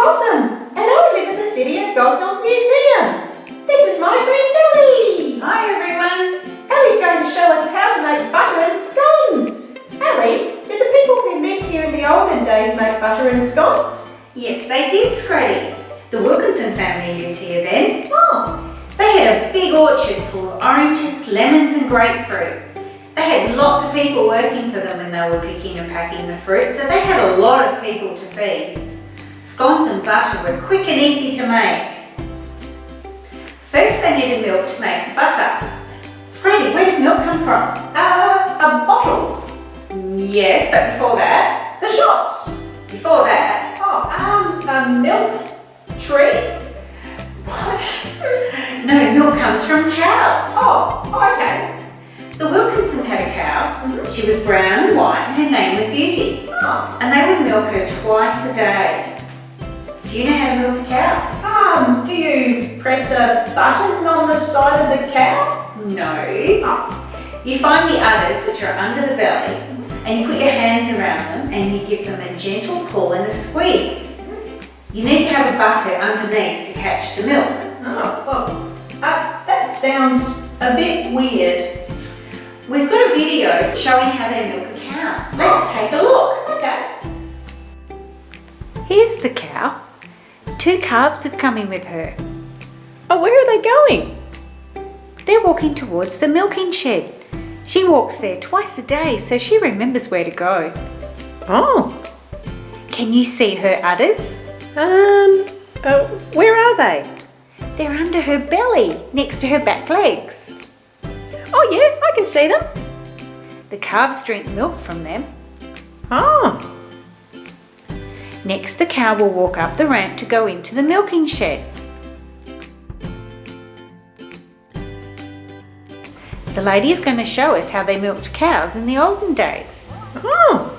Possum, and I live in the City of Gosnell's Museum. This is my friend Ellie. Hi everyone. Ellie's going to show us how to make butter and scones. Ellie, did the people who lived here in the olden days make butter and scones? Yes, they did, Scratty. The Wilkinson family lived here then. Oh. They had a big orchard full of oranges, lemons and grapefruit. They had lots of people working for them when they were picking and packing the fruit, so they had a lot of people to feed. Scones and butter were quick and easy to make. First they needed milk to make the butter. Scratty, where does milk come from? A bottle. Yes, but before that? The shops. Before that? A milk tree. What? No, milk comes from cows. Oh, okay. The Wilkinsons had a cow. She was brown and white and her name was Beauty. Oh. And they would milk her twice a day. Do you know how to milk a cow? Do you press a button on the side of the cow? No. Oh. You find the udders, which are under the belly, and you put your hands around them and you give them a gentle pull and a squeeze. You need to have a bucket underneath to catch the milk. Oh, well, that sounds a bit weird. We've got a video showing how they milk a cow. Let's take a look. Okay. Here's the cow. 2 calves have come in with her. Oh, where are they going? They're walking towards the milking shed. She walks there twice a day, so she remembers where to go. Oh. Can you see her udders? Where are they? They're under her belly, next to her back legs. Oh yeah, I can see them. The calves drink milk from them. Oh. Next, the cow will walk up the ramp to go into the milking shed. The lady is going to show us how they milked cows in the olden days. Oh.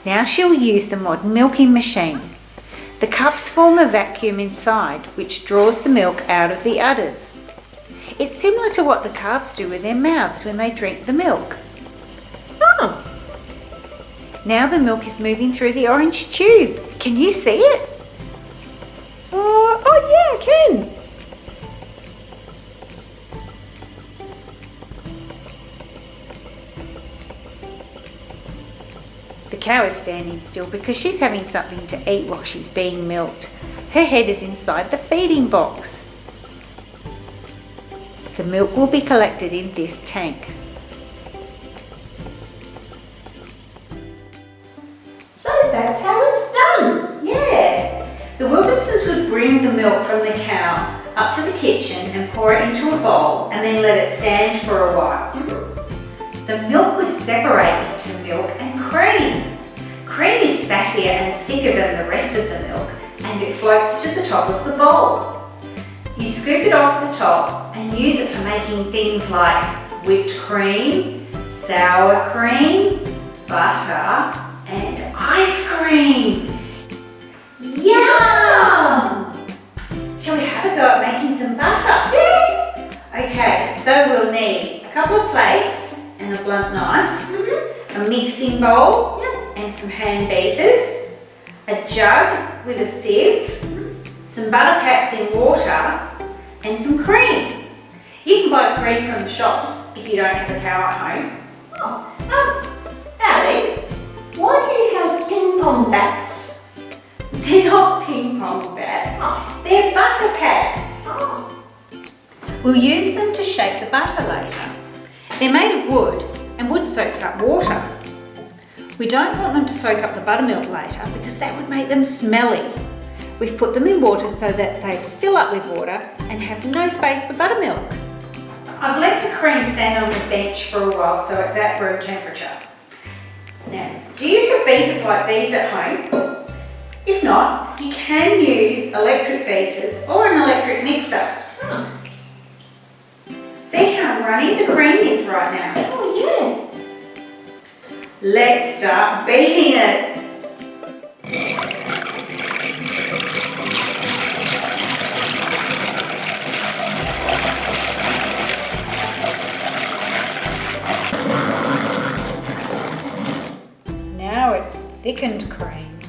Now she'll use the modern milking machine. The cups form a vacuum inside, which draws the milk out of the udders. It's similar to what the calves do with their mouths when they drink the milk. Oh. Now the milk is moving through the orange tube. Can you see it? Oh yeah, I can. The cow is standing still because she's having something to eat while she's being milked. Her head is inside the feeding box. The milk will be collected in this tank. So that's how it's done. Yeah. The Wilkinsons would bring the milk from the cow up to the kitchen and pour it into a bowl and then let it stand for a while. The milk would separate into milk and cream. Cream is fattier and thicker than the rest of the milk and it floats to the top of the bowl. You scoop it off the top and use it for making things like whipped cream, sour cream, butter and ice cream. Yum! Shall we have a go at making some butter? Yeah. Okay, so we'll need a couple of plates and a blunt knife, a mixing bowl and some hand beaters, a jug with a sieve, some butter packs in water and some cream. You can buy cream from the shops if you don't have a cow at home. Ellie, why do you have ping pong bats? They're not ping pong bats, they're butter pads. Oh. We'll use them to shape the butter later. They're made of wood and wood soaks up water. We don't want them to soak up the buttermilk later because that would make them smelly. We've put them in water so that they fill up with water and have no space for buttermilk. I've let the cream stand on the bench for a while so it's at room temperature. Now, do you have beaters like these at home? If not, you can use electric beaters or an electric mixer. See how runny the cream is right now? Oh yeah. Let's start beating it. thickened cream.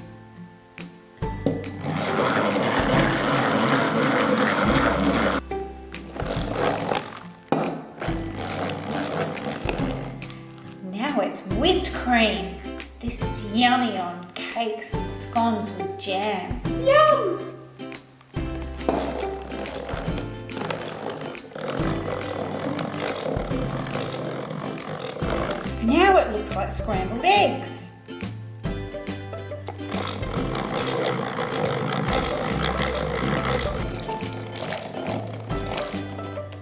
Now it's whipped cream. This is yummy on cakes and scones with jam. Yum! Now it looks like scrambled eggs.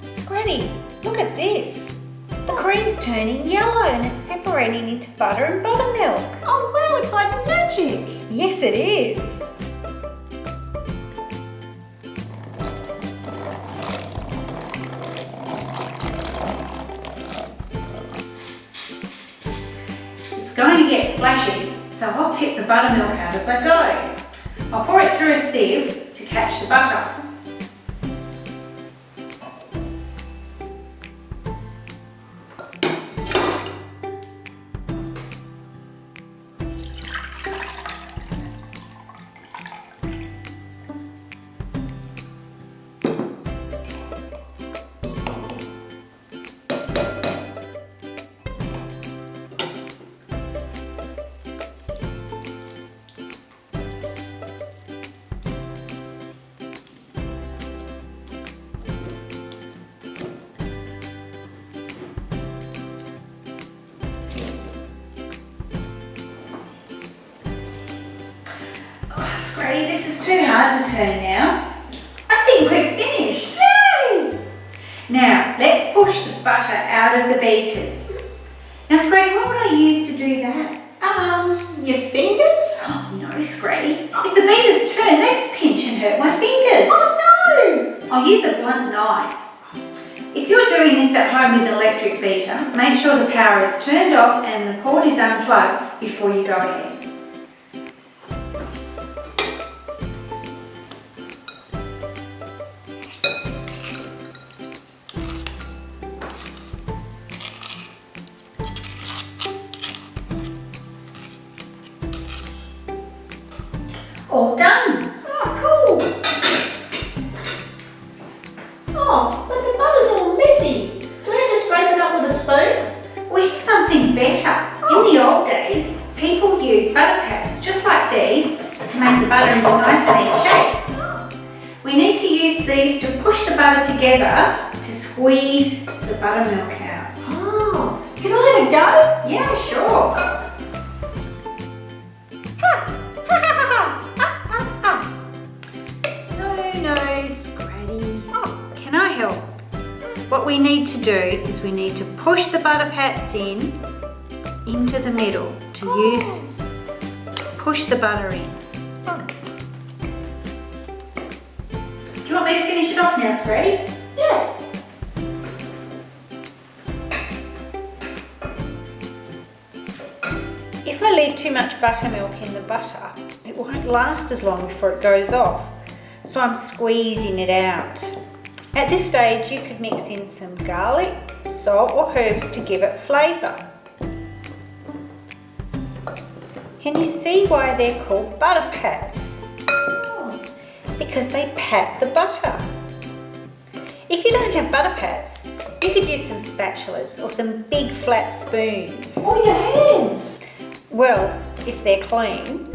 Scratty, look at this. The cream's turning yellow and it's separating into butter and buttermilk. Oh wow, it's like magic! Yes, it is. It's going to get splashy, so I'll tip the buttermilk out as I go. I'll pour it through a sieve to catch the butter. Scratty, this is too hard to turn now. I think we're finished. Yay! Now, let's push the butter out of the beaters. Now, Scratty, what would I use to do that? Your fingers? Oh no, Scratty. If the beaters turn, they could pinch and hurt my fingers. Oh no! I'll use a blunt knife. If you're doing this at home with an electric beater, make sure the power is turned off and the cord is unplugged before you go ahead. All done. Oh, cool. Oh, but the butter's all messy. Do we have to scrape it up with a spoon? We have something better. In the old days, people used butter pads just like these to make the butter into nice neat shapes. We need to use these to push the butter together to squeeze the buttermilk out. Oh, can I have a go? Yeah, sure. No, Scratty. Oh, can I help? What we need to do is we need to push the butter pats into the middle to push the butter in. Do you want me to finish it off now, Scratty? Yeah. If I leave too much buttermilk in the butter, it won't last as long before it goes off. So I'm squeezing it out. At this stage, you could mix in some garlic, salt or herbs to give it flavour. Can you see why they're called butter pats? Because they pat the butter. If you don't have butter pats, you could use some spatulas or some big flat spoons. Or your hands. Well, if they're clean.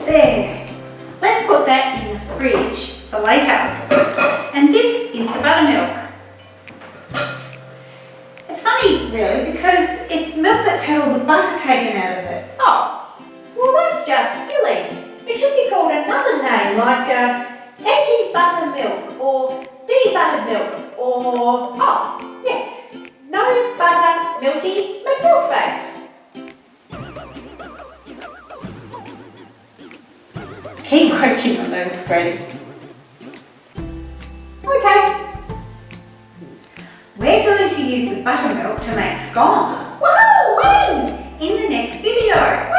There. Let's put that in the fridge for later. And this is the buttermilk. It's funny, really, because it's milk that's had all the butter taken out of it. Oh, well that's just silly. It should be called another name like anti-buttermilk or de-buttermilk or, oh, yeah, no butter milky McMilkface. Keep working on those, Scratty. Okay. We're going to use the buttermilk to make scones. Woohoo! When? In the next video.